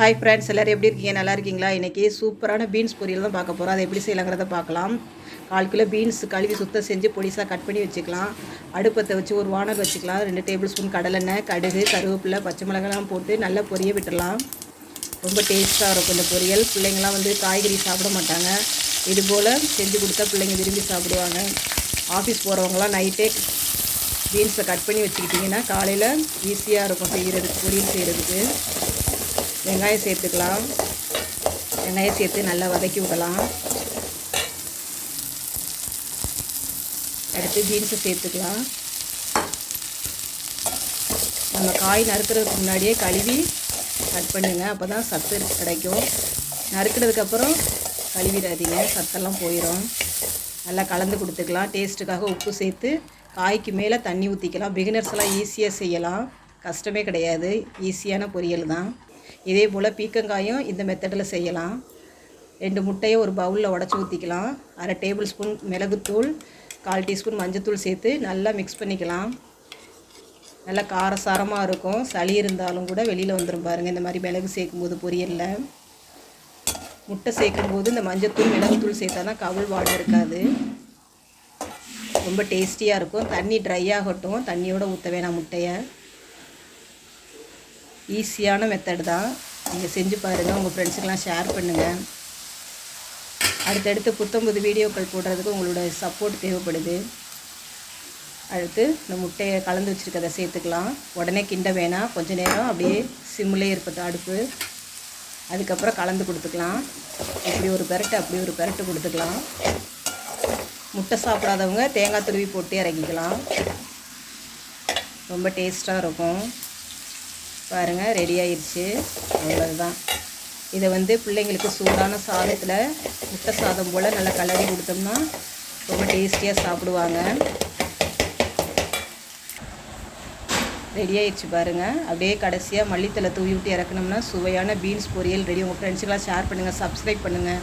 Hi friends, எல்லோரும் எப்படி இருக்கீங்க? நல்லா இருக்கீங்களா? இன்றைக்கி சூப்பரான பீன்ஸ் பொரியல் தான் பார்க்க போகிறோம். அதை எப்படி செய்யலாங்கிறத பார்க்கலாம். 4 கிலோ பீன்ஸ் கழுவி சுத்தம் செஞ்சு பொடிசாக கட் பண்ணி வச்சுக்கலாம். அடுப்பத்தை வச்சு ஒரு வானல் வச்சுக்கலாம். 2 டேபிள் ஸ்பூன் கடலெண்ணெய், கடுகு, கருவேப்பிலை, பச்சை மிளகாலாம் போட்டு நல்லா பொரிய விட்டுடலாம். ரொம்ப டேஸ்ட்டாக இருக்கும் இந்த பொரியல். பிள்ளைங்களாம் காய்கறி சாப்பிட மாட்டாங்க. இது போல் செஞ்சு கொடுத்தா பிள்ளைங்க விரும்பி சாப்பிடுவாங்க. ஆஃபீஸ் போகிறவங்களாம் நைட்டே பீன்ஸை கட் பண்ணி வச்சுக்கிட்டிங்கன்னா காலையில் ஈஸியாக இருக்கும் செய்கிறதுக்கு, பொரியல் செய்கிறதுக்கு. வெங்காயம் சேர்த்துக்கலாம். வெங்காயம் சேர்த்து நல்லா வதக்கி விடலாம். அடுத்து பீன்ஸை சேர்த்துக்கலாம். நம்ம காய் நறுக்கிறதுக்கு முன்னாடியே கழுவி கட் பண்ணுங்க, அப்போ தான் சத்து கிடைக்கும். நறுக்கிறதுக்கப்புறம் கழுவிடாதீங்க, சத்தெல்லாம் போயிடும். நல்லா கலந்து கொடுத்துக்கலாம். டேஸ்ட்டுக்காக உப்பு சேர்த்து காய்க்கு மேலே தண்ணி ஊற்றிக்கலாம். பிகினர்ஸ் எல்லாம் ஈஸியாக செய்யலாம், கஷ்டமே கிடையாது. ஈஸியான பொரியல் தான். இதே போல் பீக்கங்காயும் இந்த மெத்தடில் செய்யலாம். 2 முட்டையை ஒரு பவுலில் உடச்சி ஊற்றிக்கலாம். 1/2 டேபிள் ஸ்பூன் மிளகுத்தூள், 1/4 டீஸ்பூன் மஞ்சத்தூள் சேர்த்து நல்லா மிக்ஸ் பண்ணிக்கலாம். நல்லா காரசாரமாக இருக்கும். சளி இருந்தாலும் கூட வெளியில் வந்துடும் பாருங்கள். இந்த மாதிரி மிளகு சேர்க்கும்போது பொரியலில் முட்டை சேர்க்கும்போது இந்த மஞ்சத்தூள் மிளகுத்தூள் சேர்த்தா தான் கவுள் வாடை இருக்காது. ரொம்ப டேஸ்டியாக இருக்கும். தண்ணி ட்ரை ஆகட்டும், தண்ணியோடு ஊற்ற வேணாம் முட்டையை. ஈஸியான மெத்தட் தான். நீங்கள் செஞ்சு பாருங்கள், உங்கள் ஃப்ரெண்ட்ஸுக்கெல்லாம் ஷேர் பண்ணுங்கள். அடுத்தடுத்து புத்தம்புது வீடியோக்கள் போடுறதுக்கு உங்களோட சப்போர்ட் தேவைப்படுது. அடுத்து இந்த முட்டையை கலந்து வச்சுருக்கதை சேர்த்துக்கலாம். உடனே கிண்ட வேணாம், கொஞ்சம் நேரம் அப்படியே சிம்மிலே இருப்பது அடுப்பு. அதுக்கப்புறம் கலந்து கொடுத்துக்கலாம். இப்படி ஒரு பெரட்டு அப்படி ஒரு பெரட்டு கொடுத்துக்கலாம். முட்டை சாப்பிடாதவங்க தேங்காய் துருவி போட்டு இறக்கிக்கலாம். ரொம்ப டேஸ்ட்டாக இருக்கும். பாருங்கள், ரெடி ஆயிடுச்சு. அவ்வளோதான். இதை பிள்ளைங்களுக்கு சூடான சாதத்தில் முட்டை சாதம் போல் நல்லா கலரி கொடுத்தோம்னா ரொம்ப டேஸ்டியாக சாப்பிடுவாங்க. ரெடி ஆயிடுச்சு பாருங்கள். அப்படியே கடைசியாக மல்லித்தலை தூவி விட்டு இறக்கணும்னா சுவையான பீன்ஸ் பொரியல் ரெடி. உங்கள் ஃப்ரெண்ட்ஸுக்கெல்லாம் ஷேர் பண்ணுங்கள், சப்ஸ்கிரைப் பண்ணுங்கள்.